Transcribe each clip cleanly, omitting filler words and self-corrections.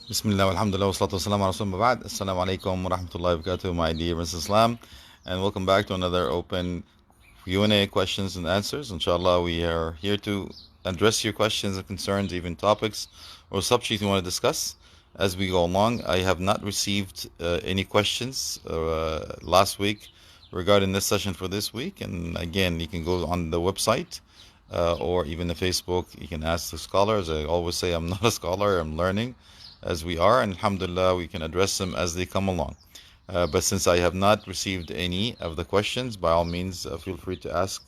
Bismillah, alhamdulillah, wassalatu wassalamu ala rasulillah ba'd. Assalamu alaikum wa rahmatullahi wa barakatuh, my dear brothers in Islam, and welcome back to another open Q&A, questions and answers. Inshallah, we are here to address your questions and concerns, even topics or subjects you want to discuss as we go along. I have not received any questions last week regarding this session for this week, and again, you can go on the website or even the Facebook. You can ask the scholars. I always say I'm not a scholar, I'm learning as we are, and alhamdulillah we can address them as they come along. But since I have not received any of the questions, by all means feel free to ask,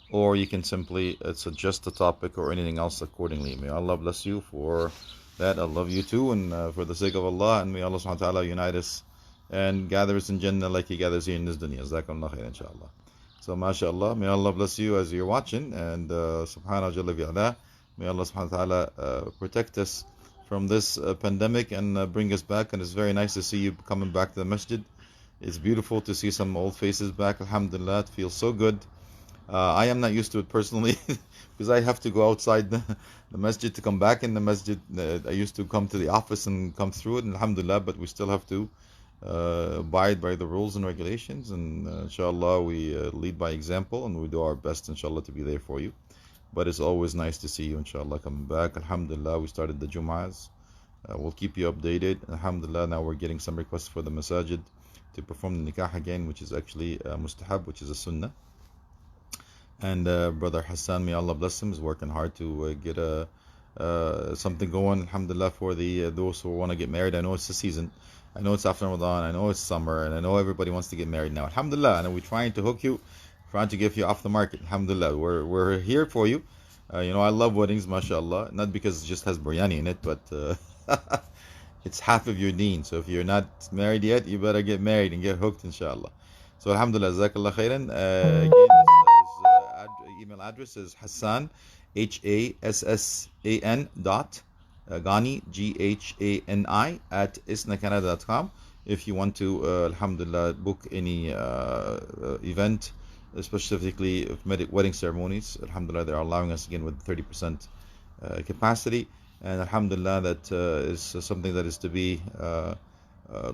or you can simply suggest the topic or anything else accordingly. May Allah bless you for that. I love you too, and for the sake of Allah, and may Allah subhanahu wa ta'ala unite us and gather us in Jannah like He gathers here in this dunya. Jazakumullah khair, inshallah. So mashallah, may Allah bless you as you're watching, and subhanahu jalla bi'ala, may Allah subhanahu wa ta'ala protect us from this pandemic and bring us back. And it's very nice to see you coming back to the masjid. It's beautiful to see some old faces back. Alhamdulillah, it feels so good. I am not used to it personally because I have to go outside the masjid to come back in the masjid. I used to come to the office and come through it, and alhamdulillah, but we still have to abide by the rules and regulations, and inshallah we lead by example, and we do our best inshallah to be there for you. But it's always nice to see you, inshallah, coming back. Alhamdulillah, we started the Jum'ahs. We'll keep you updated. Alhamdulillah, now we're getting some requests for the masajid to perform the nikah again, which is actually mustahab, which is a sunnah. And Brother Hassan, may Allah bless him, is working hard to get something going, alhamdulillah, for the those who want to get married. I know it's the season. I know it's after Ramadan. I know it's summer. And I know everybody wants to get married now. Alhamdulillah, and we're trying to hook you, trying to get you off the market. Alhamdulillah, we're here for you. I love weddings, mashallah. Not because it just has biryani in it, but it's half of your deen. So if you're not married yet, you better get married and get hooked, inshallah. So alhamdulillah, jazakallah khairan. Again, his email address is Hassan, HASSAN dot Ghani, GHANI at isnacanada.com. If you want to, alhamdulillah, book any event, specifically wedding ceremonies, alhamdulillah, they're allowing us again with 30% capacity, and alhamdulillah, that is something that is to be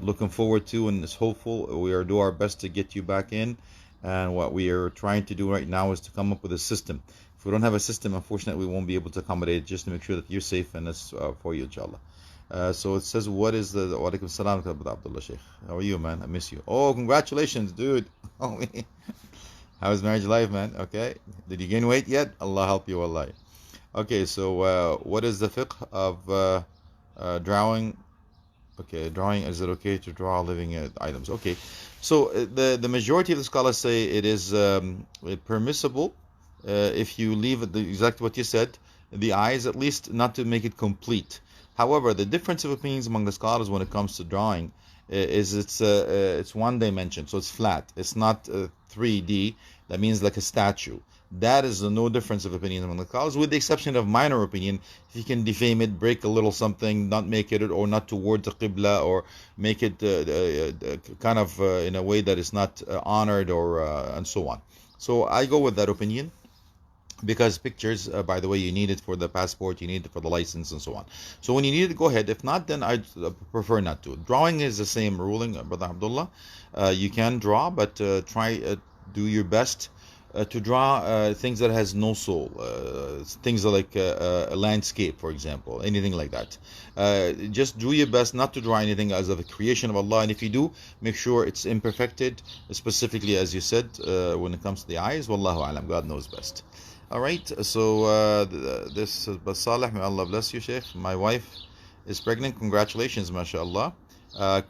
looking forward to, and is hopeful. We are do our best to get you back in, and what we are trying to do right now is to come up with a system. If we don't have a system, unfortunately, we won't be able to accommodate, just to make sure that you're safe, and that's for you, inshallah. So it says, what is the wa alaikum salam, Abdullah Sheikh. How are you, man? I miss you. Oh, congratulations, dude. How is marriage life, man? Okay. Did you gain weight yet? Allah help you, Allah. Okay, so what is the fiqh of drawing? Okay, drawing, is it okay to draw living items? Okay, so the majority of the scholars say it is permissible if you leave it exactly what you said, the eyes, at least not to make it complete. However, the difference of opinions among the scholars when it comes to drawing is it's one dimension, so it's flat. It's not 3D. That means like a statue. That is no difference of opinion among the scholars, with the exception of minor opinion. If you can defame it, break a little something, not make it, or not towards the qibla, or make it kind of in a way that is not honored, or and so on. So I go with that opinion, because pictures, by the way, you need it for the passport, you need it for the license, and so on. So when you need it, go ahead. If not, then I prefer not to. Drawing is the same ruling, Brother Abdullah. You can draw, but try do your best to draw things that has no soul, things like a landscape, for example, anything like that. Just do your best not to draw anything as of a creation of Allah, and if you do, make sure it's imperfected, specifically as you said, when it comes to the eyes. Wallahu alam, God knows best. All right, so this is Basaleh. May Allah bless you, Sheikh. My wife is pregnant. Congratulations, mashallah.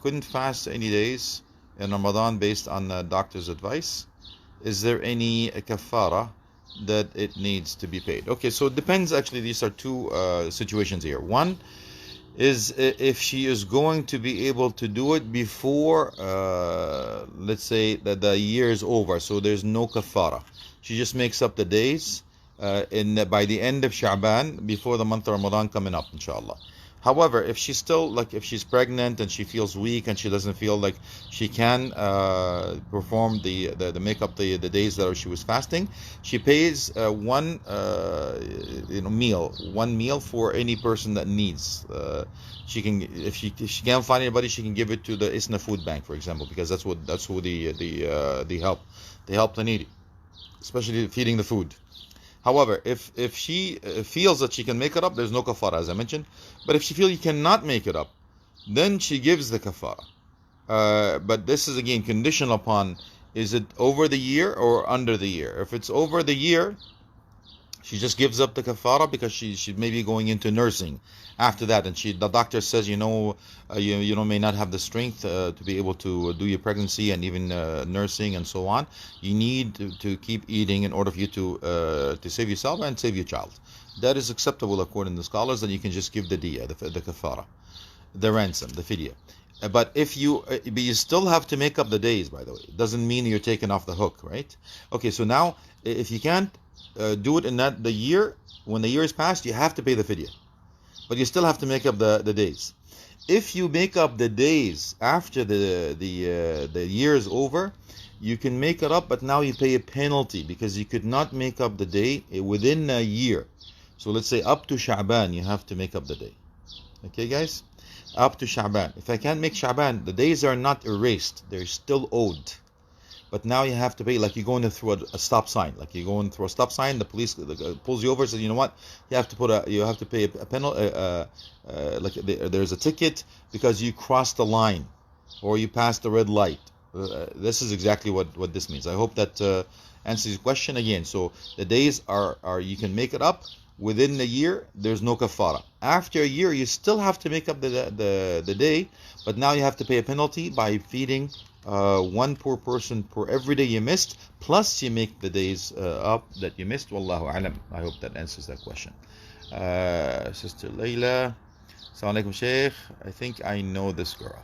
Couldn't fast any days in Ramadan based on doctor's advice. Is there any kafara that it needs to be paid? Okay, so it depends. Actually, these are two situations here. One is if she is going to be able to do it before, let's say that the year is over, so there's no kafara. She just makes up the days by the end of Sha'ban, before the month of Ramadan coming up, inshallah. However, if she's still, like, if she's pregnant and she feels weak and she doesn't feel like she can perform the makeup the days that she was fasting, she pays one meal for any person that needs. She can, if she can't find anybody, she can give it to the ISNA food bank, for example, because that's who the help the needy, especially feeding the food. However, if she feels that she can make it up, there's no kafara, as I mentioned. But if she feels you cannot make it up, then she gives the kafara. But this is again conditional upon, is it over the year or under the year? If it's over the year, she just gives up the kafara because she may be going into nursing after that, and the doctor says, you may not have the strength to be able to do your pregnancy and even nursing and so on. You need to keep eating in order for you to save yourself and save your child. That is acceptable according to scholars. That you can just give the diya, the kafara, the ransom, the fidya. But but you still have to make up the days. By the way, it doesn't mean you're taken off the hook, right? Okay, so now if you can't do it in the year, when the year is passed, you have to pay the fidya, but you still have to make up the days. If you make up the days after the year is over, you can make it up, but now you pay a penalty because you could not make up the day within a year. So let's say up to Sha'ban, you have to make up the day. Okay, guys? Up to Sha'ban. If I can't make Sha'ban, the days are not erased. They're still owed. But now you have to pay, like you're going through a stop sign. Like you're going through a stop sign, the police pulls you over and says, you know what? You have to pay a penalty. There's a ticket because you crossed the line or you passed the red light. This is exactly what this means. I hope that answers your question again. So the days are you can make it up within the year. There's no kafara. After a year, you still have to make up the day, but now you have to pay a penalty by feeding one poor person per every day you missed, plus you make the days up that you missed. Wallahu alam. I hope that answers that question. Sister Layla, Assalamu alaikum Shaykh. I think I know this girl.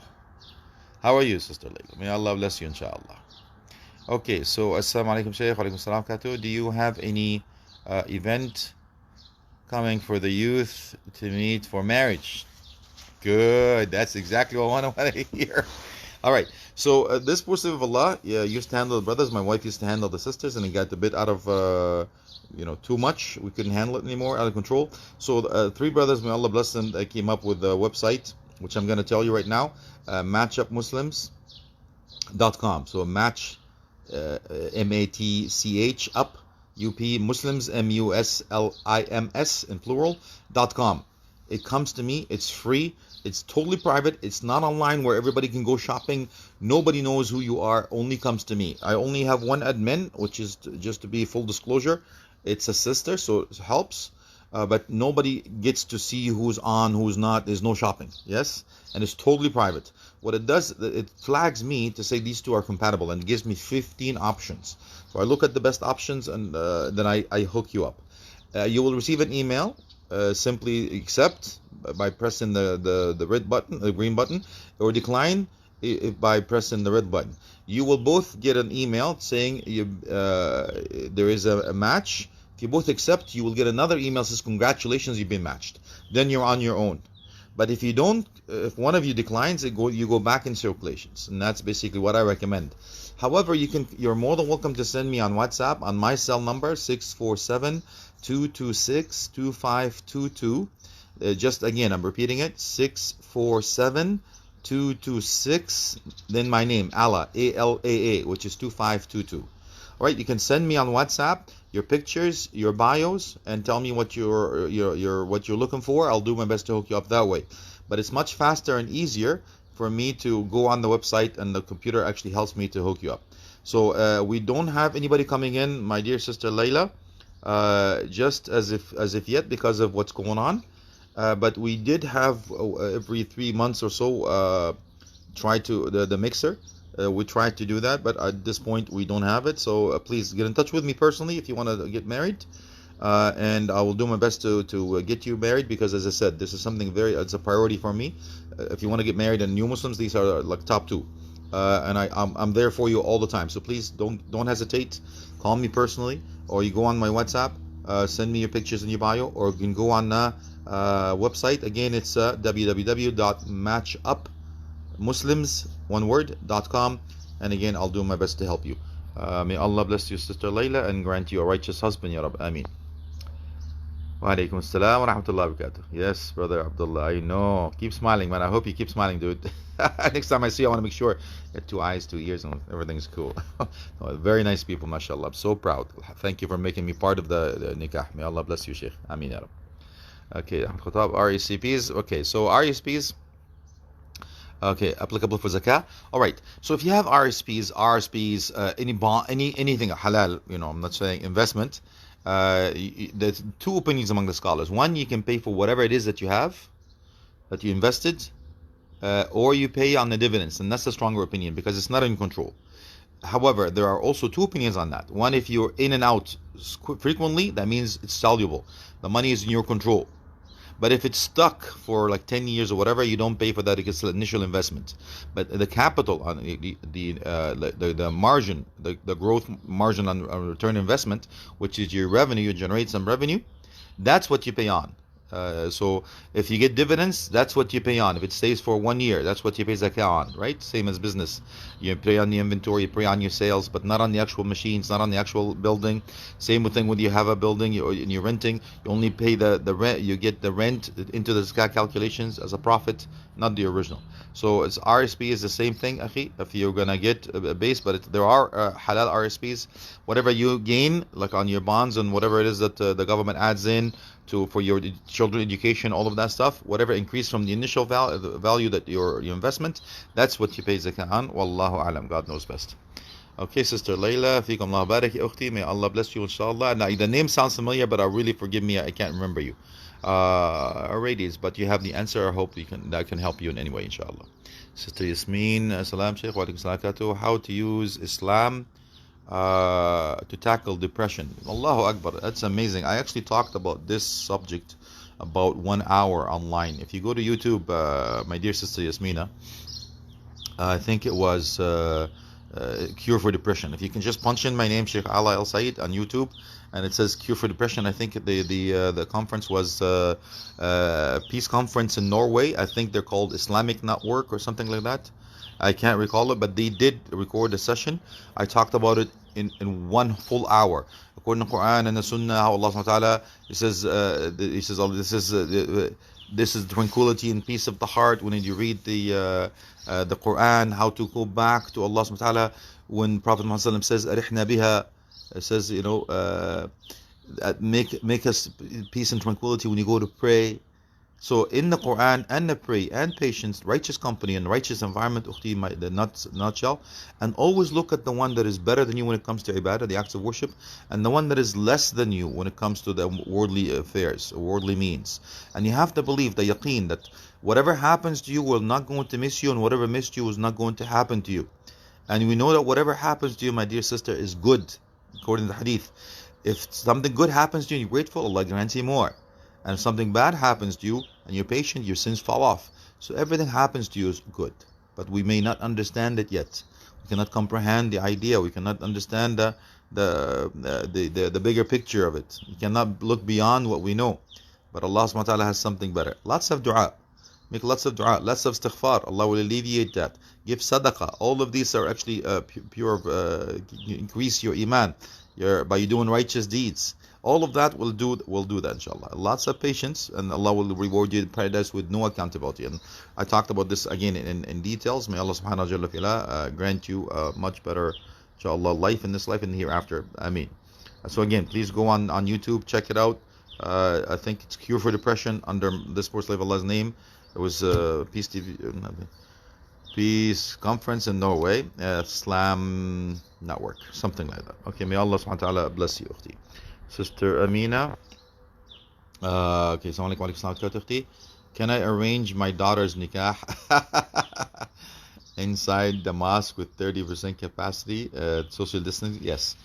How are you, Sister Layla? May Allah bless you, inshallah. Okay, so Assalamu alaikum Shaykh. Wa alaikum salam katu. Do you have any event coming for the youth to meet for marriage? Good. That's exactly what I want to hear. All right. So this person of Allah used to handle the brothers. My wife used to handle the sisters, and it got a bit out of too much. We couldn't handle it anymore, out of control. So three brothers, may Allah bless them, they came up with a website, which I'm going to tell you right now, matchupmuslims.com. So match, MATCH, up, UP, Muslims, MUSLIMS in plural.com. It comes to me. It's free. It's totally private. It's not online where everybody can go shopping. Nobody knows who you are. Only comes to me. I only have one admin, which is just to be full disclosure. It's a sister, so it helps. But nobody gets to see who's on, who's not. There's no shopping. Yes? And it's totally private. What it does, it flags me to say these two are compatible and gives me 15 options. So I look at the best options and then I hook you up. You will receive an email. Simply accept by pressing the red button, the green button, or decline by pressing the red button. You will both get an email saying there is a match. If you both accept, you will get another email that says congratulations, you've been matched. Then you're on your own. But if you don't, if one of you declines, you go back in circulations, and that's basically what I recommend. However, you're more than welcome to send me on WhatsApp on my cell number 647-226-2522. Just again, I'm repeating it, 647-226, then my name, Alaa, ALAA, which is 2522. All right, you can send me on WhatsApp your pictures, your bios, and tell me what you're looking for. I'll do my best to hook you up that way. But it's much faster and easier for me to go on the website, and the computer actually helps me to hook you up. So we don't have anybody coming in, my dear sister Layla, just as if yet because of what's going on. But we did have every 3 months or so try to the mixer. We tried to do that, but at this point we don't have it. So please get in touch with me personally if you want to get married, and I will do my best to get you married, because as I said, this is something it's a priority for me. If you want to get married and new Muslims, these are like top two, and I'm there for you all the time. So please don't hesitate. Call me personally, or you go on my WhatsApp, send me your pictures and your bio, or you can go on website. Again, it's www.matchupmuslims.com. And again, I'll do my best to help you. May Allah bless you, Sister Layla, and grant you a righteous husband, Ya Rab. Ameen. Wa alaikum assalam wa rahmatullahi wa barakatuh. Yes, Brother Abdullah, I know. Keep smiling, man. I hope you keep smiling, dude. Next time I see you, I want to make sure you have 2 eyes, 2 ears, and everything's cool. Very nice people, mashallah. I'm so proud. Thank you for making me part of the nikah. May Allah bless you, Sheikh. Ameen, Ya Rab. Okay, RECPs. Okay, so RECPs. Okay, applicable for zakah. All right. So if you have RSPs, any bond, anything halal, I'm not saying investment. There's two opinions among the scholars. One, you can pay for whatever it is that you have, that you invested, or you pay on the dividends, and that's the stronger opinion because it's not in control. However, there are also two opinions on that. One, if you're in and out frequently, that means it's soluble. The money is in your control. But if it's stuck for like 10 years or whatever, you don't pay for that because it's the initial investment. But the capital on the margin, the growth margin on return investment, which is your revenue, you generate some revenue, that's what you pay on. So if you get dividends, that's what you pay on. If it stays for 1 year, that's what you pay zakah on, right? Same as business. You pay on the inventory, you pay on your sales, but not on the actual machines, not on the actual building. Same thing when you have a building and you're renting, you only pay the rent, you get the rent into the zakah calculations as a profit, not the original. So it's RSP is the same thing, akhi, if you're gonna get a base, but there are halal RSPs. Whatever you gain, like on your bonds and whatever it is that the government adds in for your children education, all of that stuff, whatever increase from the initial value that your investment, that's what you pay zakah on. Wallahu alam, God knows best. Okay, Sister Layla, fikum Allah barak ya ukhti, may Allah bless you, inshallah. Now the name sounds familiar, but really forgive me, I can't remember you. Alrighty, but you have the answer. I hope that can help you in any way, inshallah. Sister Yasmin, salam Shaykh, wa alaikum salam. How to use Islam to tackle depression. Allahu Akbar, that's amazing. I actually talked about this subject about 1 hour online. If you go to YouTube, my dear Sister Yasmina, I think it was Cure for Depression. If you can just punch in my name, Sheikh Alaa Elsayed, on YouTube, and it says Cure for Depression. I think the conference was Peace Conference in Norway. I think they're called Islamic Network or something like that. I can't recall it, but they did record a session. I talked about it in 1 full hour. According to the Quran and the Sunnah, how Allah subhanahu wa ta'ala, He says, this is tranquility and peace of the heart. When you read the Quran, how to go back to Allah subhanahu wa ta'ala. When Prophet Muhammad says, Arihna biha, it says, make us peace and tranquility when you go to pray. So in the Quran and the pray and patience, righteous company and righteous environment, ukhti, the nutshell, and always look at the one that is better than you when it comes to ibadah, the acts of worship, and the one that is less than you when it comes to the worldly affairs, worldly means. And you have to believe the yaqeen that whatever happens to you will not going to miss you, and whatever missed you is not going to happen to you. And we know that whatever happens to you, my dear sister, is good, according to the hadith. If something good happens to you and you're grateful, Allah grants you more. And if something bad happens to you and you're patient, your sins fall off. So everything happens to you is good. But we may not understand it yet. We cannot comprehend the idea. We cannot understand the bigger picture of it. We cannot look beyond what we know. But Allah subhanahu wa ta'ala has something better. Lots of dua. Make lots of dua, lots of istighfar. Allah will alleviate that. Give sadaqah. All of these are actually pure, increase your iman by doing righteous deeds. All of that will do that, inshallah. Lots of patience, and Allah will reward you in paradise with no accountability. And I talked about this again in details. May Allah subhanahu wa ta'ala grant you a much better, inshallah, life in this life and hereafter. Ameen. So again, please go on YouTube, check it out. I think it's Cure for Depression under this Poor Slave Allah's name. It was Peace TV, Peace Conference in Norway, Islam Network, something like that. Okay, may Allah subhanahu wa ta'ala bless you, ukhti. Sister Amina. Okay, assalamu alaikum wa rahmatullahi. Can I arrange my daughter's nikah inside the mosque with 30% capacity, social distancing? Yes.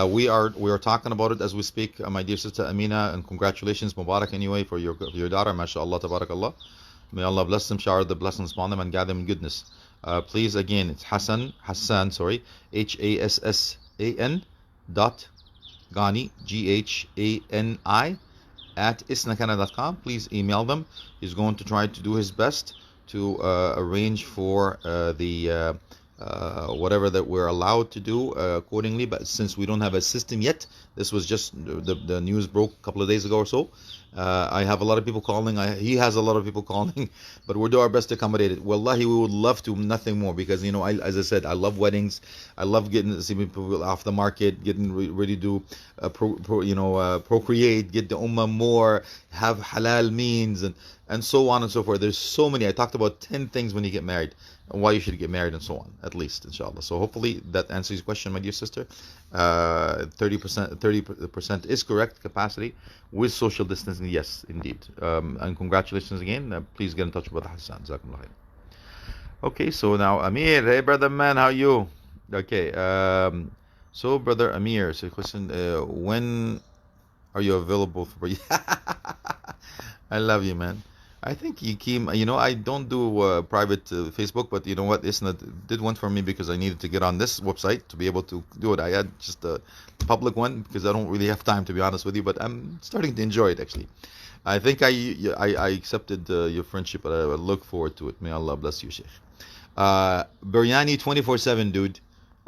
We are talking about it as we speak, my dear Sister Amina, and congratulations, Mubarak anyway, for your daughter, mashallah, tabarakallah. May Allah bless them, shower the blessings upon them, and gather them in goodness. Please, again, it's Hassan, Hassan, dot Ghani, Ghani, isnacanada.com. Please email them. He's going to try to do his best to arrange for the whatever that we're allowed to do accordingly. But since we don't have a system yet, this was just the news broke a couple of days ago or so. I have a lot of people calling. He has a lot of people calling, but we'll do our best to accommodate it. Wallahi, we would love to, nothing more, because as I said, I love weddings. I love getting to see people off the market, getting ready to procreate, get the ummah more, have halal means, and so on and so forth. There's so many. I talked about 10 things when you get married, and why you should get married, and so on, at least, inshallah. So hopefully that answers your question, my dear sister. 30% is correct capacity with social distancing. Yes, indeed. And congratulations again. Please get in touch with Hassan. Jazakumullah khair. Okay, so now Amir, hey brother man, how are you? Okay, so brother Amir, so question, when are you available for? I love you, man. I think you came, I don't do private Facebook, but you know what, Isna did one for me because I needed to get on this website to be able to do it. I had just a public one because I don't really have time, to be honest with you, but I'm starting to enjoy it actually. I think I accepted your friendship, but I look forward to it. May Allah bless you, Sheikh. Biryani 24/7, dude.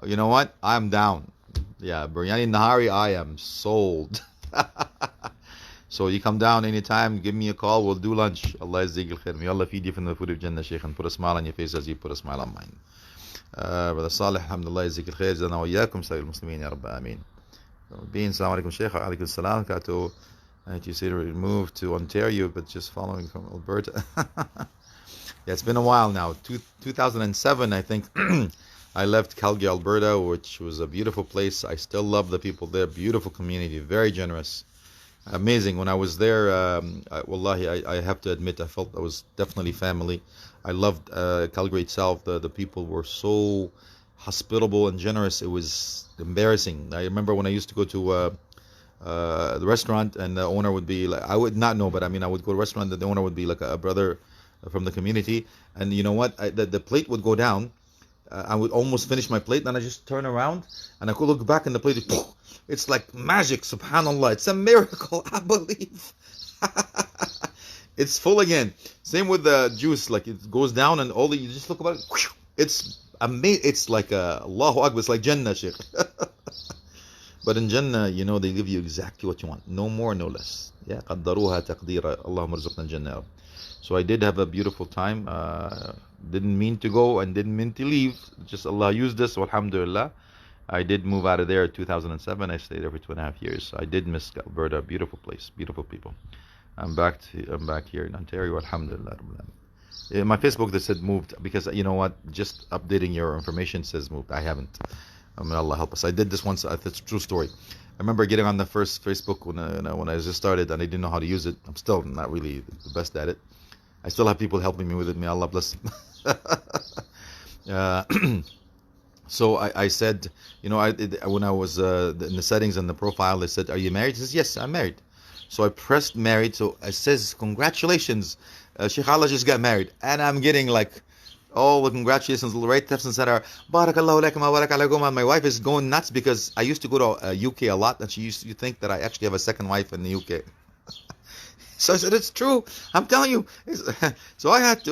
You know what? I'm down. Yeah, biryani nahari, I am sold. So you come down anytime, give me a call, we'll do lunch. Allah yazdikil khair. May Allah feed you from the food of Jannah, Shaykh, and put a smile on your face as you put a smile on mine. Brother Salih, alhamdulillah, yazdikil khair. Jazana wa iyyakum, sayyid al-muslimin, ya Rabbi, ameen. Assalamu alaikum, Shaykh. Alaikum salam. You say to move to Ontario, but just following from Alberta. Yeah, it's been a while now. 2007, I think, I left Calgary, Alberta, which was a beautiful place. I still love the people there. Beautiful community, very generous. Amazing. When I was there, wallahi, I have to admit, I felt I was definitely family. I loved Calgary itself. The people were so hospitable and generous. It was embarrassing. I remember when I used to go to the restaurant, and the owner would be like, I would not know, but I mean, I would go to a restaurant, and the owner would be like a brother from the community. And you know what? The plate would go down. I would almost finish my plate, then I just turn around, and I could look back, and the plate, it's like magic, subhanallah. It's a miracle, I believe. It's full again. Same with the juice, like it goes down, and you just look about it, it's amazing. It's like Allahu Akbar, it's like Jannah, Sheikh. But in Jannah, they give you exactly what you want, no more, no less. Yeah, قدروها تقديرا. اللهم ارزقنا الجنة. So I did have a beautiful time. Didn't mean to go and didn't mean to leave. Just Allah used this, so alhamdulillah. I did move out of there in 2007. I stayed there for 2.5 years. I did miss Alberta, beautiful place, beautiful people. I'm back here in Ontario, alhamdulillah. My Facebook that said moved, because you know what, just updating your information says moved. I haven't. May Allah help us. I did this once. It's a true story. I remember getting on the first Facebook when I just started, and I didn't know how to use it. I'm still not really the best at it. I still have people helping me with it. May Allah bless them. So I said, when I was in the settings and the profile, they said, "Are you married?" He says, "Yes, I'm married." So I pressed married. So it says, "Congratulations, Sheikh Allah just got married," and I'm getting like all the congratulations, right, left and center. Barakallahu lakum wa barak alaykum. My wife is going nuts because I used to go to UK a lot, and she used to think that I actually have a second wife in the UK. So I said, "It's true. I'm telling you." So I had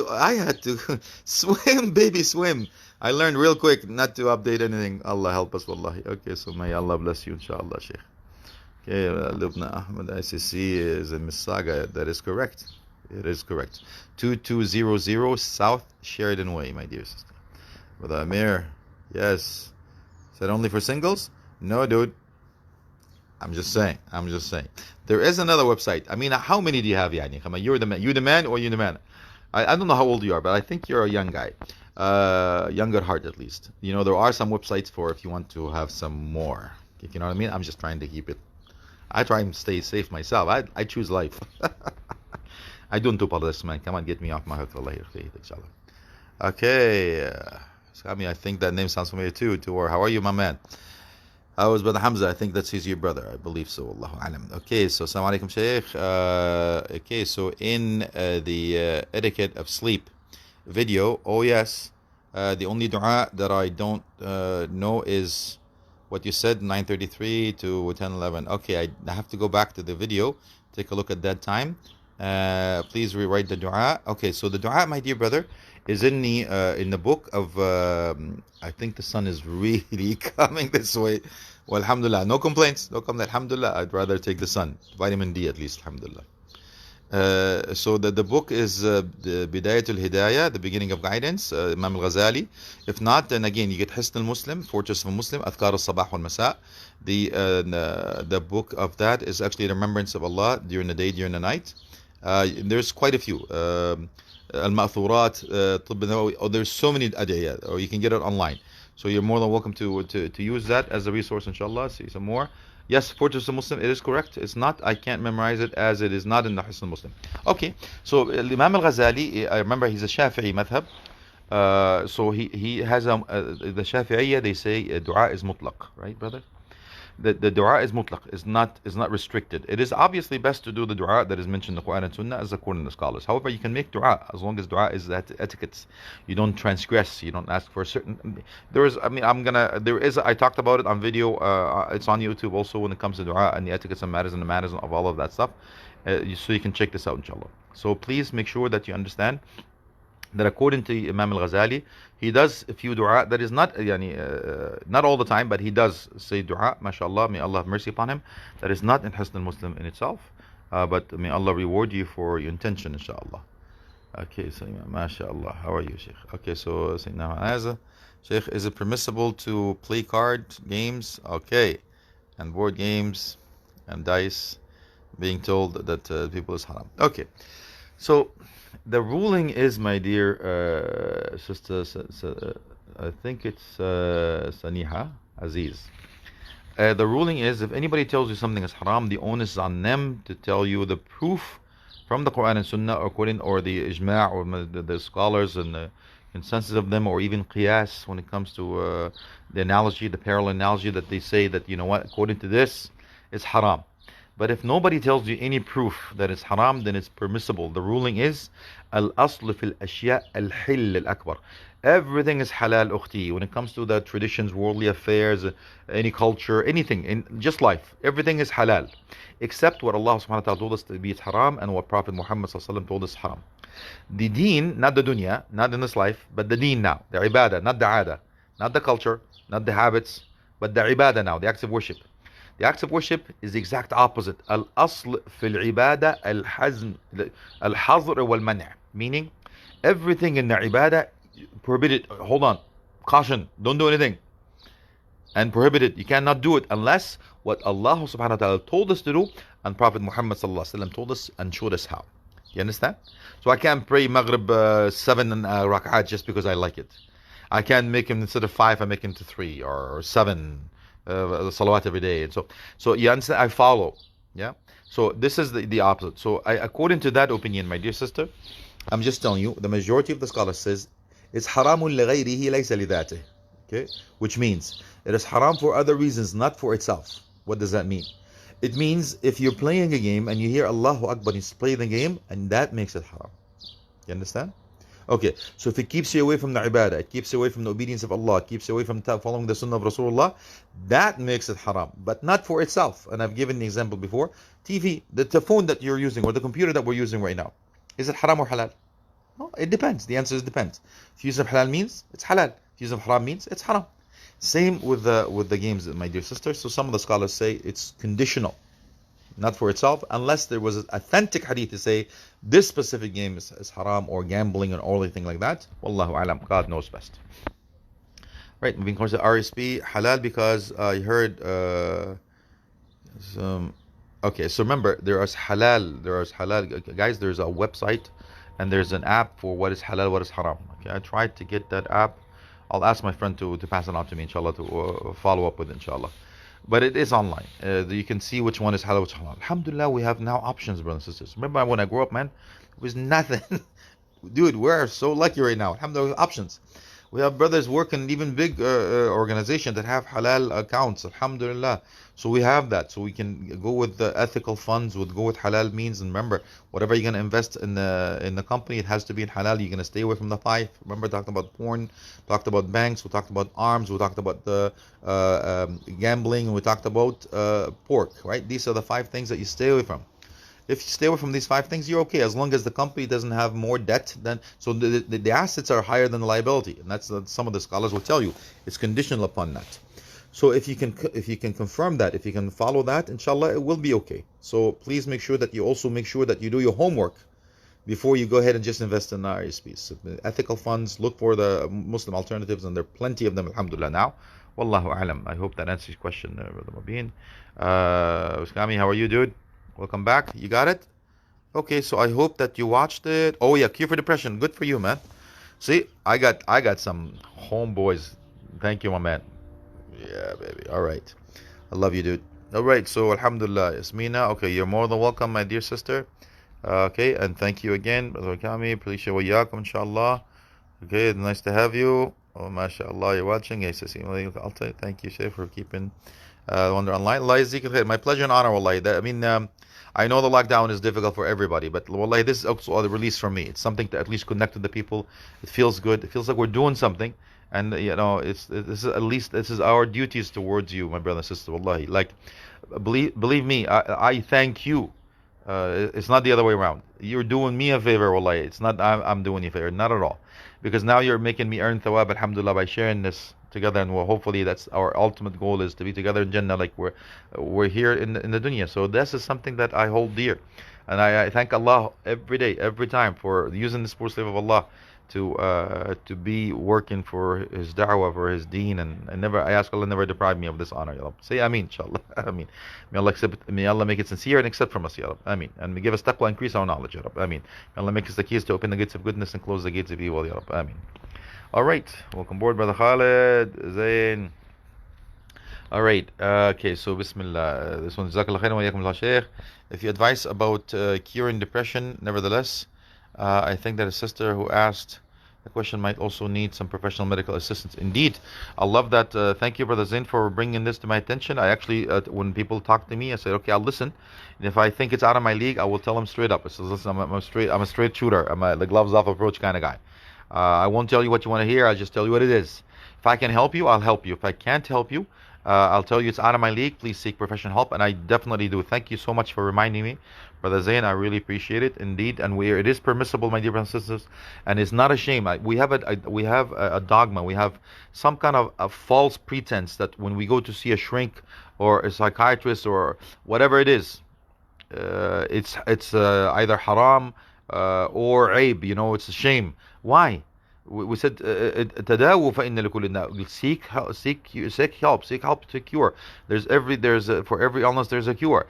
to swim, baby, swim. I learned real quick not to update anything. Allah help us, wallahi. Okay, so may Allah bless you, inshallah, Sheikh. Okay, Lubna Ahmed ICC is in Mississauga. That is correct. It is correct. 2200 South Sheridan Way, my dear sister. Brother Amir, yes. Is that only for singles? No, dude. I'm just saying. There is another website. I mean, how many do you have, Yani? Come on, you're the man. You the man or you the man? I don't know how old you are, but I think you're a young guy. Young at heart, at least. There are some websites for if you want to have some more. If you know what I mean? I'm just trying to keep it. I try and stay safe myself. I choose life. I don't do politics, man. Come on, get me off my hook. Okay. Sami, I think that name sounds familiar too. Or how are you, my man? I was Brother Hamza. I think that's your brother. I believe so. Allahu alam. Okay, so Assalamu alaikum, Shaykh. Okay, so in the etiquette of sleep video, oh yes, the only dua that I don't know is what you said, 9:33 to 10:11. Okay, I have to go back to the video take a look at that time. Please rewrite the dua. Okay, so the dua, my dear brother, is in the book of I think the sun is really coming this way. Well, alhamdulillah, no complaints, alhamdulillah. I'd rather take the sun, vitamin D at least, alhamdulillah. So the book is the Bidayatul Hidayah, the beginning of guidance, Imam al-Ghazali. If not, then again you get Hisn al-Muslim, Fortress of a Muslim, Adhkar al-Sabah wal-Masa. The book of that is actually the remembrance of Allah during the day, during the night. There's quite a few. Al-Ma'thurat, Tibb al-Nawawi. Oh, there's so many ad'iyah, or you can get it online. So you're more than welcome to use that as a resource, inshallah. See some more. Yes, Fortress of Muslim, it is correct. It's not, I can't memorize it as it is not in the Hisn Muslim. Okay, so Imam al-Ghazali, I remember he's a Shafi'i madhab. So he has the Shafi'iyya, they say dua is mutlaq, right, brother? The dua is mutlaq, is not restricted. It is obviously best to do the dua that is mentioned in the Quran and Sunnah, as according to the scholars. However, you can make dua as long as dua is that etiquette. You don't transgress. You don't ask for a certain. I talked about it on video. It's on YouTube also when it comes to dua and the etiquettes and the manners of all of that stuff. So you can check this out, inshallah. So please make sure that you understand that according to Imam al-Ghazali, he does a few dua that is not not all the time, but he does say dua, mashallah, may Allah have mercy upon him, that is not in Hisn al-Muslim in itself, but may Allah reward you for your intention, inshallah. Okay, so mashallah, how are you, Sheikh? Okay, so Sayyidina Sheikh, is it permissible to play card games? Okay, and board games and dice, being told that people is haram. Okay, so the ruling is, my dear sister, I think it's Saniha Aziz. The ruling is, if anybody tells you something is haram, the onus is on them to tell you the proof from the Quran and Sunnah, or the Ijma', or the scholars and the consensus of them, or even Qiyas when it comes to the analogy, the parallel analogy, that they say that, you know what, according to this, it's haram. But if nobody tells you any proof that it's haram, then it's permissible. The ruling is al-asl fil ashya al-hill al-akbar. Everything is halal, ukhti. When it comes to the traditions, worldly affairs, any culture, anything, in just life, everything is halal, except what Allah subhanahu wa ta'ala told us to be haram, and what Prophet Muhammad sallallahu alaihi wasallam told us haram. The deen, not the dunya, not in this life, but the deen now, the ibadah, not the ada, not the culture, not the habits, but the ibadah now, the acts of worship. The acts of worship is the exact opposite. Al-asl fil ibadah al-hazr wal-man'. Meaning, everything in the ibadah prohibited. Hold on, caution, don't do anything. And prohibited, you cannot do it unless what Allah subhanahu wa ta'ala told us to do, and Prophet Muhammad sallallahu alaihi wasallam told us and showed us how. You understand? So I can't pray Maghrib 7 rak'at just because I like it. I can't make him, instead of 5, I make him to 3 or 7. The salawat every day, and so you understand, I follow. Yeah, so this is the opposite. So according to that opinion, my dear sister, I'm just telling you, the majority of the scholars says it's haramun lighayrihi laysa lidhatih. Okay, which means it is haram for other reasons, not for itself. What does that mean? It means if you're playing a game and you hear Allahu Akbar, you play the game, and that makes it haram. You understand? Okay, so if it keeps you away from the ibadah, it keeps you away from the obedience of Allah, it keeps you away from following the sunnah of Rasulullah, that makes it haram, but not for itself. And I've given the example before. TV, the phone that you're using, or the computer that we're using right now, is it haram or halal? No, it depends. The answer is depends. If use of halal means, it's halal. If use of haram means, it's haram. Same with the games, my dear sister. So some of the scholars say it's conditional, not for itself, unless there was an authentic hadith to say this specific game is haram, or gambling, or anything like that. Wallahu alam, God knows best. Right, moving on to RSP, halal because I heard okay, so remember, there is halal, guys, there's a website and there's an app for what is halal, what is haram. Okay, I tried to get that app. I'll ask my friend to pass it on to me, inshallah, to follow up with, inshallah. But it is online. You can see which one is halal, which is halal. Alhamdulillah, we have now options, brothers and sisters. Remember when I grew up, man, it was nothing. Dude, we're so lucky right now. Alhamdulillah, options. We have brothers working in even big organizations that have halal accounts. Alhamdulillah. So we have that. So we can go with the ethical funds, go with halal means. And remember, whatever you're going to invest in the company, it has to be in halal. You're going to stay away from the five. Remember, talked about porn, talked about banks, we talked about arms, we talked about the gambling, and we talked about pork, right? These are the 5 things that you stay away from. If you stay away from these 5 things, you're okay, as long as the company doesn't have more debt than, so the assets are higher than the liability, and that's some of the scholars will tell you it's conditional upon that. So if you can confirm that, if you can follow that, inshallah, it will be okay. So please make sure that you also make sure that you do your homework before you go ahead and just invest in ISPs. Ethical funds, look for the Muslim alternatives, and there are plenty of them, alhamdulillah, now. Wallahu a'lam. I hope that answers your question, Brother Mubin. Uskami, how are you, dude? Welcome back. You got it? Okay, so I hope that you watched it. Oh yeah, Cure for Depression. Good for you, man. See, I got some homeboys. Thank you, my man. Yeah, baby. All right. I love you, dude. All right, so alhamdulillah, Yasmina. Okay, you're more than welcome, my dear sister. Okay, and thank you again, Brother Kami. Please share wayakum, inshallah. Okay, nice to have you. Oh, mashallah, you're watching. Yes, thank you, Sheikh, for keeping Wonder online. Allah yazzik. My pleasure and honor, wallahi. I know the lockdown is difficult for everybody, but wallahi, this is also a release from me. It's something to at least connect with the people. It feels good. It feels like we're doing something. And this is our duties towards you, my brother and sister. Wallahi, like, believe me, I thank you. It's not the other way around. You're doing me a favor, wallahi. It's not I'm doing you a favor, not at all. Because now you're making me earn thawab, alhamdulillah, by sharing this together, and hopefully that's our ultimate goal, is to be together in Jannah, like we're here in the dunya. So this is something that I hold dear, and I thank Allah every day, every time, for using this poor slave of Allah to be working for His da'wah, for His deen, and I ask Allah never deprive me of this honor, Ya Rab. Say Ameen, inshallah. Ameen. May Allah make it sincere and accept from us, Ya Rab. Ameen. And may give us taqwa, increase our knowledge, Ya Rab. Ameen. May Allah make us the keys to open the gates of goodness and close the gates of evil, Ya Rab. Ameen. All right, welcome aboard, Brother Khalid, Zain. All right, okay, so Bismillah. This one, Jazakallah khairan wa yakum Allah Shaykh. If you advise about curing depression, nevertheless, I think that a sister who asked the question might also need some professional medical assistance. Indeed, I love that. Thank you, Brother Zain, for bringing this to my attention. I actually, when people talk to me, I say, okay, I'll listen. And if I think it's out of my league, I will tell them straight up. I says, listen, I'm a straight shooter. I'm the gloves off approach kind of guy. I won't tell you what you want to hear. I'll just tell you what it is. If I can help you, I'll help you. If I can't help you, I'll tell you it's out of my league. Please seek professional help, and I definitely do. Thank you so much for reminding me, Brother Zain. I really appreciate it, indeed. And it is permissible, my dear brothers and sisters, and it's not a shame. We have a dogma. We have some kind of a false pretense that when we go to see a shrink or a psychiatrist or whatever it is, it's either haram or aib. It's a shame. Why? We said تداووا فإن لكل داء. Seek help to cure. For every illness there's a cure.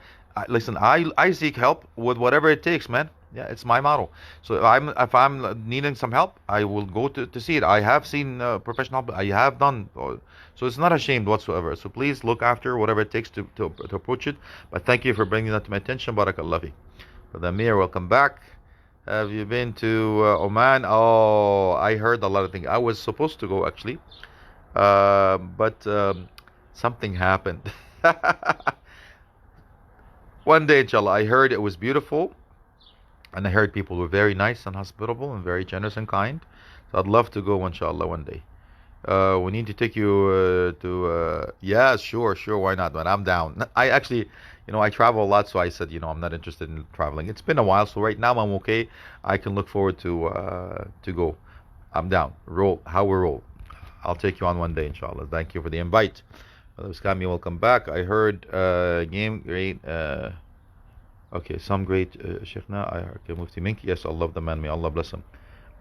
Listen, I seek help with whatever it takes, man. Yeah, it's my motto. So if I'm needing some help, I will go to see it. I have seen professional help. I have done. So it's not ashamed whatsoever. So please look after whatever it takes to approach it. But thank you for bringing that to my attention. Barakallah fi. Brother Amir, welcome back. Have you been to Oman? Oh, I heard a lot of things. I was supposed to go, actually, but something happened. One day, inshallah, I heard it was beautiful, and I heard people were very nice and hospitable and very generous and kind. So I'd love to go, inshallah, one day. We need to take you yeah, sure, why not, man? I'm down. I actually, I travel a lot, so I said, I'm not interested in traveling. It's been a while, so right now I'm okay. I can look forward to go. I'm down. How we roll. I'll take you on one day, inshallah. Thank you for the invite. Uskami, welcome back. I heard game great. Okay, some great Sheikhna. Okay, Mufti Minki. Yes, I love the man. May Allah bless him.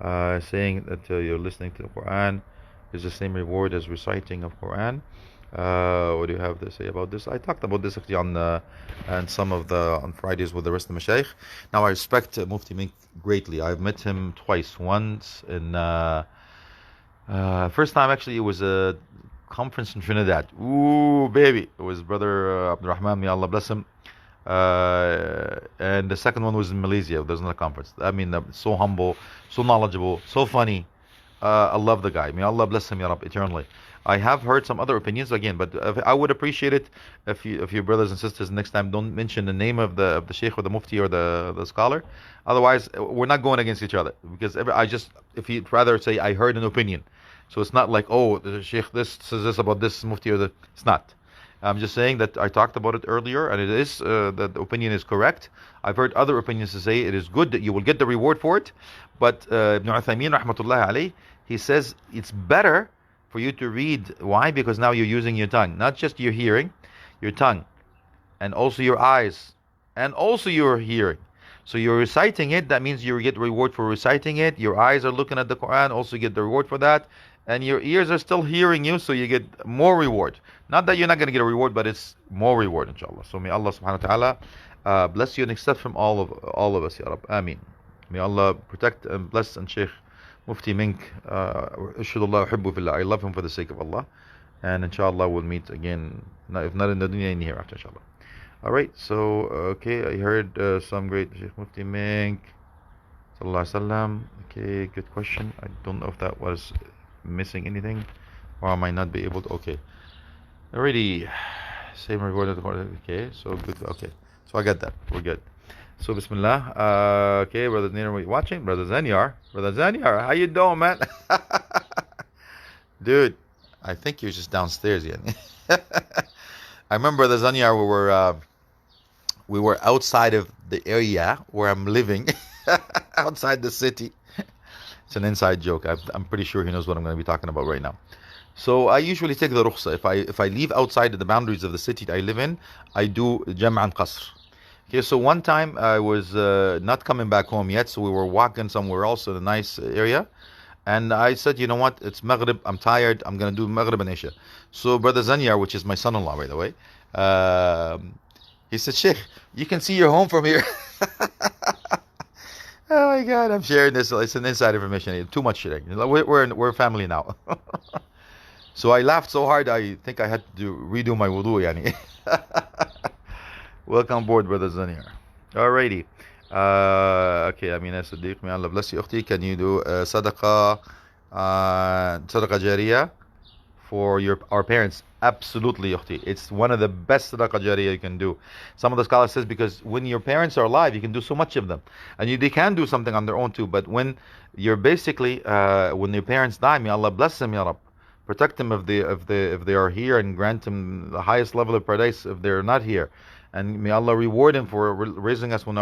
Saying that you're listening to the Quran is the same reward as reciting of Quran. What do you have to say about this? I talked about this actually on Fridays with the rest of the Mashaykh. Now I respect Mufti Mink greatly. I've met him twice. Once in first time actually it was a conference in Trinidad. Ooh, baby! It was Brother Abdurrahman. May Allah bless him. And the second one was in Malaysia. There's another conference. I mean, so humble, so knowledgeable, so funny. I love the guy. May Allah bless him, Ya Rab, eternally. I have heard some other opinions again, but I would appreciate it if your brothers and sisters next time don't mention the name of the sheikh or the mufti or the scholar. Otherwise, we're not going against each other, because if you'd rather say I heard an opinion, so it's not like, oh, the sheikh this says this about this mufti or it's not. I'm just saying that I talked about it earlier, and it is that the opinion is correct. I've heard other opinions to say it is good that you will get the reward for it, but Ibn Uthaymeen rahmatullahi alayh, he says it's better for you to read. Why? Because now you're using your tongue, not just your hearing, your tongue, and also your eyes, and also your hearing. So you're reciting it, that means you get reward for reciting it. Your eyes are looking at the Quran, also get the reward for that. And your ears are still hearing you, so you get more reward. Not that you're not going to get a reward, but it's more reward, inshallah. So may Allah subhanahu wa ta'ala bless you and accept from all of us, ya Rab. Ameen. May Allah protect and bless and Sheikh Mufti Mink. Ashhadullah uhibbu fillah. I love him for the sake of Allah. And inshallah we'll meet again, if not in the dunya, in the hereafter, inshallah. Alright, so, okay, I heard some great Sheikh Mufti Mink. Sallallahu Alaihi Wasallam. Okay, good question. I don't know if that was missing anything, or I might not be able to. Okay, already same recorded. Okay, so good. Okay, so I got that. We're good. So Bismillah. Okay, Brother Nina, are you watching? Brother Zanyar, how you doing, man? Dude, I think you're just downstairs yet. I remember Brother Zanyar, we were outside of the area where I'm living, outside the city. It's an inside joke. I'm pretty sure he knows what I'm going to be talking about right now. So I usually take the rukhsa. If I leave outside of the boundaries of the city that I live in, I do Jam' and Qasr. Okay, so one time I was not coming back home yet, so we were walking somewhere else in a nice area. And I said, you know what, it's Maghrib, I'm tired, I'm going to do Maghrib and Isha. So Brother Zanyar, which is my son-in-law, by the way, he said, Sheikh, you can see your home from here. Oh my God, I'm sharing this. It's an inside information. Too much sharing. We're family now. So I laughed so hard, I think I had to redo my wudu, yani. Welcome aboard, Brother Zanyar. Alrighty. Okay, Amina Siddiq, may Allah bless you. Ukhti, can you do sadaqah jariyah for our parents? Absolutely, Ukhti. It's one of the best sadaqah jariyah you can do. Some of the scholars says because when your parents are alive, you can do so much of them, and they can do something on their own too. But when you're basically when your parents die, may Allah bless them, ya Rab. Protect them if they are here, and grant them the highest level of paradise if they're not here. And may Allah reward him for raising us when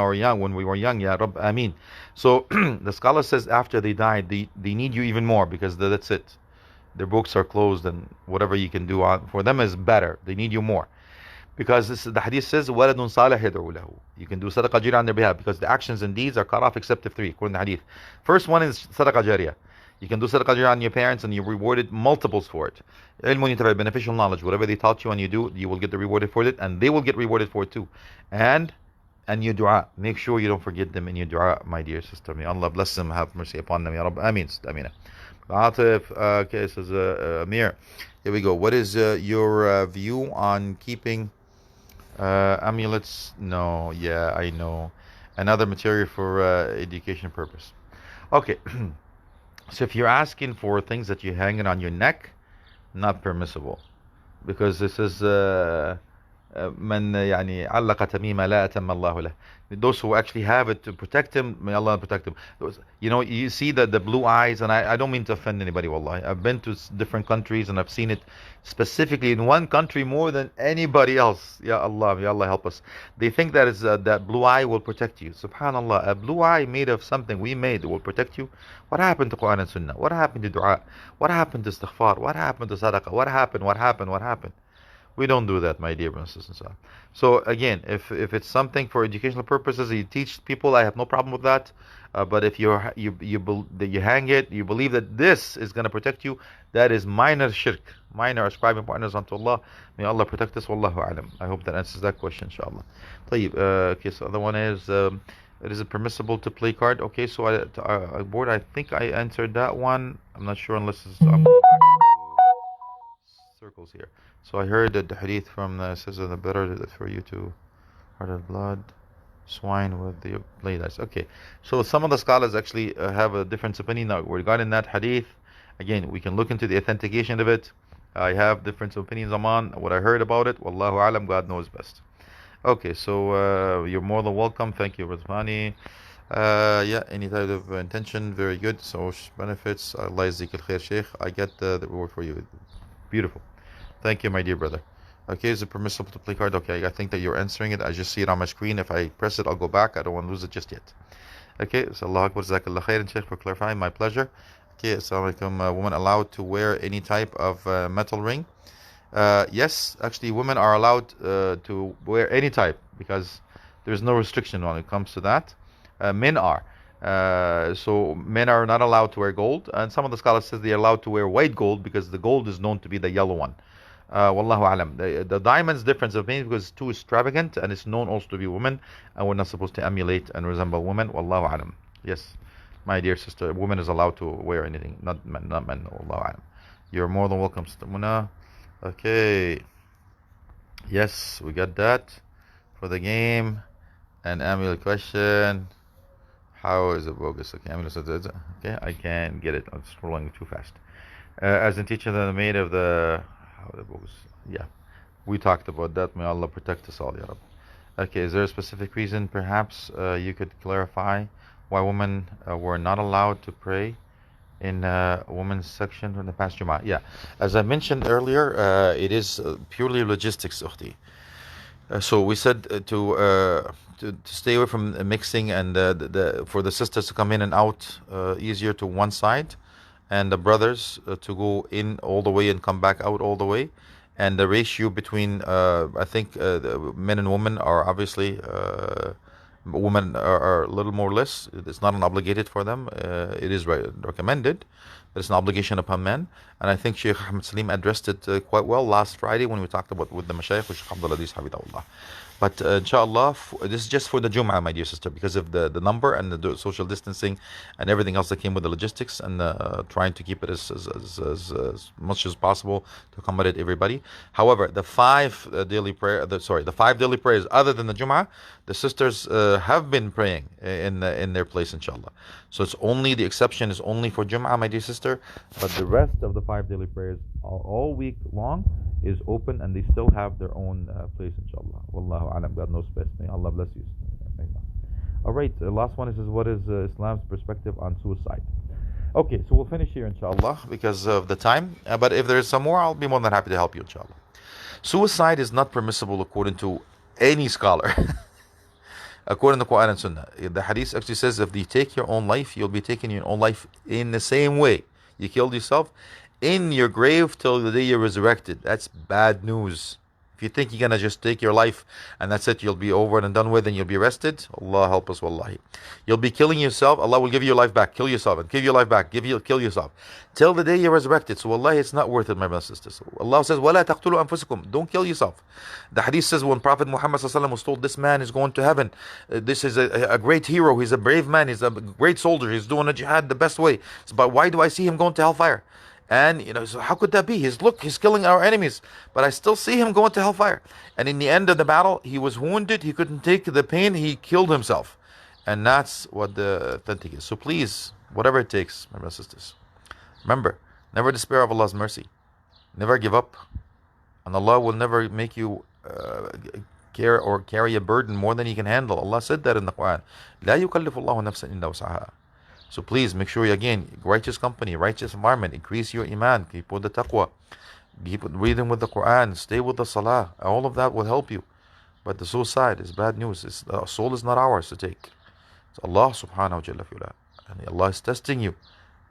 we were young, Ya Rabb, Ameen. So the scholar says after they died, they need you even more, because that's it. Their books are closed, and whatever you can do for them is better. They need you more. Because the hadith says, وَلَدٌ صَالِحٌ يَدْعُو لَهُ. You can do sadaqah jariyah on their behalf, because the actions and deeds are cut off except if three, according to the hadith. First one is sadaqah jariyah. You can do sadaqah jariyah on your parents, and you're rewarded multiples for it. Ilmun yutabi, beneficial knowledge. Whatever they taught you and you do, you will get rewarded for it, and they will get rewarded for it too. And your dua. Make sure you don't forget them in your dua, my dear sister. May Allah bless them, have mercy upon them. Ya Rabb, Ameen. Ameen. Atif, okay, says Amir. Here we go. What is your view on keeping amulets? No, yeah, I know. Another material for education purpose. Okay. So if you're asking for things that you're hanging on your neck, not permissible, because this is من يعني علق تميمة لا أتم الله له. Those who actually have it to protect him, may Allah protect him. You know, you see the blue eyes, and I don't mean to offend anybody, wallahi. I've been to different countries, and I've seen it specifically in one country more than anybody else. Ya Allah, may Allah help us. They think that is that blue eye will protect you. Subhanallah, a blue eye made of something we made will protect you. What happened to Quran and Sunnah? What happened to dua? What happened to istighfar? What happened to sadaqah? What happened? We don't do that, my dear brothers and sisters. So again, if it's something for educational purposes, you teach people, I have no problem with that. But if you hang it, you believe that this is going to protect you, that is minor shirk, minor ascribing partners unto Allah. May Allah protect us. Wallahu a'lam. I hope that answers that question, inshallah. طيب, okay, so the other one is, is it permissible to play card? Okay, so I think I answered that one. I'm not sure unless I'm going back to circles here. So I heard that the hadith from says that the better for you to heart blood swine with the play dice. Okay, so some of the scholars actually have a different opinion regarding that hadith. Again, we can look into the authentication of it. I have different opinions on what I heard about it. Wallahu alam, God knows best. Okay, so you're more than welcome. Thank you, Razmani. Yeah, any type of intention, very good. So benefits, Allah yazdik al khair, Sheikh. I get the reward for you. Beautiful. Thank you, my dear brother. Okay, is it permissible to play card? Okay, I think that you're answering it. I just see it on my screen. If I press it, I'll go back. I don't want to lose it just yet. Okay, so Allah Akbar, Jazakallah Khairan, Sheikh, for clarifying. My pleasure. Okay, Assalamu alaikum. Women allowed to wear any type of metal ring? Yes, actually, women are allowed to wear any type because there's no restriction when it comes to that. Men are. So men are not allowed to wear gold, and some of the scholars says they're allowed to wear white gold because the gold is known to be the yellow one. Wallahu alam. The diamond's difference of maybe because it's too extravagant and it's known also to be women, and we're not supposed to emulate and resemble women. Wallahu alam. Yes, my dear sister, women is allowed to wear anything, not men, not men. Wallahu alam. You're more than welcome, Sister Muna. Okay. Yes, we got that for the game. And amulet question. How is it bogus? Okay, amulet says okay, I can't get it. I'm scrolling too fast. As in teaching the maid of the how the bogus. Yeah. We talked about that. May Allah protect us all, Ya Rabbi. Okay, is there a specific reason perhaps you could clarify why women were not allowed to pray in women's section in the past Jum'ah? Yeah, as I mentioned earlier, it is purely logistics, Ukhti. So we said to stay away from mixing and for the sisters to come in and out easier to one side, and the brothers to go in all the way and come back out all the way. And the ratio between, I think, men and women are obviously, women are a little more less. It's not an obligated for them. It is recommended, but it's an obligation upon men. And I think Sheikh Ahmed Salim addressed it quite well last Friday when we talked about with the Mashayikh, Sheikh Abdul Aziz Hafidahullah. But inshallah, this is just for the Jum'ah, my dear sister, because of the number and the social distancing and everything else that came with the logistics and trying to keep it as much as possible to accommodate everybody. However, the five daily prayers other than the Jum'ah, the sisters have been praying in their place, inshallah. So it's only, the exception is only for Jum'ah, my dear sister, but the rest of the 5 daily prayers all week long is open, and they still have their own place, inshallah. Wallahu alam, God knows best. May Allah bless you. All right, the last one is what is Islam's perspective on suicide? Okay, so we'll finish here, inshallah, because of the time. But if there is some more, I'll be more than happy to help you, inshallah. Suicide is not permissible according to any scholar. According to Quran and Sunnah, the hadith actually says if you take your own life, you'll be taking your own life in the same way you killed yourself, in your grave till the day you're resurrected. That's bad news. If you think you're gonna just take your life and that's it, you'll be over and done with and you'll be arrested, Allah help us, wallahi. You'll be killing yourself, Allah will give you your life back. Kill yourself and give your life back, kill yourself till the day you're resurrected. So wallahi, it's not worth it, my brothers and sisters. Allah says, وَلَا تَقْتُلُوا أَنفُسَكُمْ. Don't kill yourself. The hadith says when Prophet Muhammad was told this man is going to heaven, this is a great hero, he's a brave man, he's a great soldier, he's doing a jihad the best way. But why do I see him going to hellfire? And so how could that be? He's killing our enemies, but I still see him going to hellfire. And in the end of the battle, he was wounded, he couldn't take the pain, he killed himself. And that's what the authentic is. So please, whatever it takes, my brothers and sisters, remember, never despair of Allah's mercy. Never give up. And Allah will never make you carry a burden more than you can handle. Allah said that in the Quran. لا يكلف الله نفسا إلا وسعها. So please make sure, again, righteous company, righteous environment, increase your iman, keep with the taqwa, keep reading with the Quran, stay with the salah. All of that will help you. But the suicide is bad news. The soul is not ours to take. It's Allah subhanahu wa ta'ala. And Allah is testing you.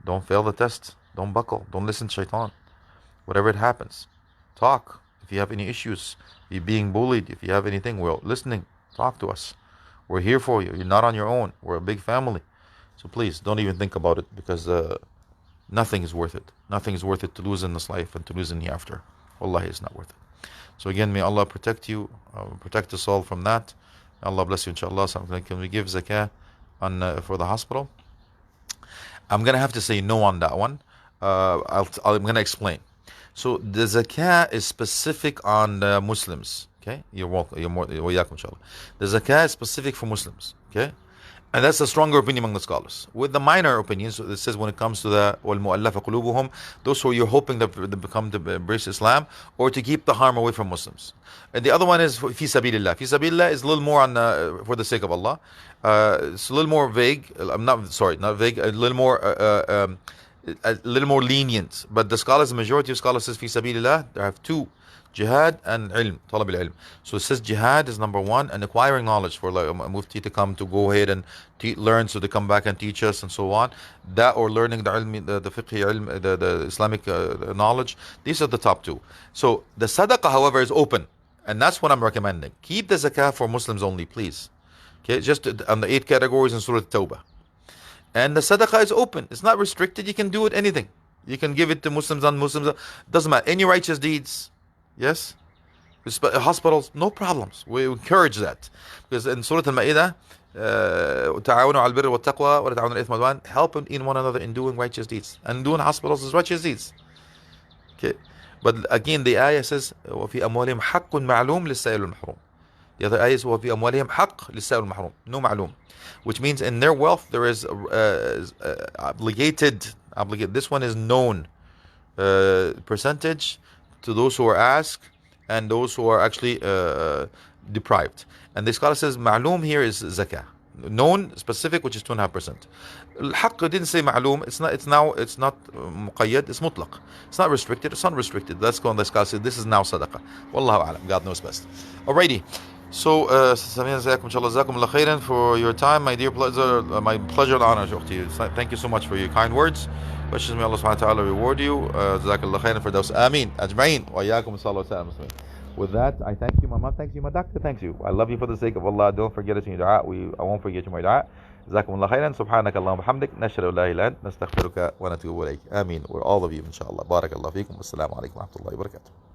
Don't fail the test. Don't buckle. Don't listen to shaitan. Whatever it happens, talk. If you have any issues, if you're being bullied, if you have anything, we're listening. Talk to us. We're here for you. You're not on your own. We're a big family. So please, don't even think about it, because nothing is worth it. Nothing is worth it to lose in this life and to lose in the after. Wallahi, it's not worth it. So again, may Allah protect you, protect us all from that. Allah bless you, inshallah. Can we give zakah for the hospital? I'm going to have to say no on that one. I'm going to explain. So the zakah is specific on Muslims. Okay, you're welcome. You're more. Inshallah. The zakah is specific for Muslims. Okay. And that's a stronger opinion among the scholars. With the minor opinions, it says when it comes to the وَالْمُؤَلَّفَ قُلُوبُهُم, those who you're hoping to become to embrace Islam or to keep the harm away from Muslims. And the other one is فِي سَبِيلِ اللَّهِ. فِي سَبِيلِ اللَّهِ is a little more on for the sake of Allah. It's a little more vague. Not vague. A little more lenient. But the scholars, the majority of scholars says فِي سَبِيلِ اللَّهِ. There have two Jihad and ilm, talab al-ilm. So it says jihad is number one, and acquiring knowledge for like a mufti to come to go ahead and learn, so they come back and teach us and so on. That or learning the ilm, the fiqh ilm, the Islamic knowledge. These are the top two. So the sadaqah, however, is open, and that's what I'm recommending. Keep the zakah for Muslims only, please. Okay, just on the 8 categories in Surah Tawbah. And the sadaqah is open. It's not restricted. You can do it anything. You can give it to Muslims and Muslims. Doesn't matter. Any righteous deeds. Yes. Hospitals, no problems. We encourage that. Because in Surah Al-Ma'idah, تعاونوا على البر والتقوى ولا تعاونوا على الإثم والعدوان, help in one another in doing righteous deeds. And doing hospitals is righteous deeds. Okay. But again, the ayah says, وفي أموالهم حق معلوم للسائل والمحروم. The other ayah is وفي أموالهم حق للسائل والمحروم. No معلوم. Which means in their wealth there is obligated. This one is known percentage to those who are asked and those who are actually deprived. And the scholar says ma'loom here is zakah, known, specific, which is 2.5%. Al-haqq didn't say ma'loom. It's not muqayyad, it's mutlaq. It's not restricted, it's unrestricted. Let's go on. The scholar says this is now sadaqah. Wallahu a'lam, God knows best. Alrighty. So, jazakum khairan for your time, my dear pleasure, my pleasure and honor. Thank you so much for your kind words. Wishes may Allah subhanahu wa ta'ala reward you. Jazakallah khairan for those. Ameen. Ajma'een. Wa iyaakum sallallahu alayhi wa sallam. With that, I thank you, my mom. Thank you, my doctor. Thank you. I love you for the sake of Allah. Don't forget us in your dua. I won't forget you in my dua. Jazakumullah khairan. Subhanaka Allahumma hamdik. Nashhadu la ilaha illa ant. Nastaghfiruka wa natubu ilayk. Ameen. We're all of you, inshallah. Barakallahu feekum. Wassalamu alaikum wa rahmatullahi wa barakatuh.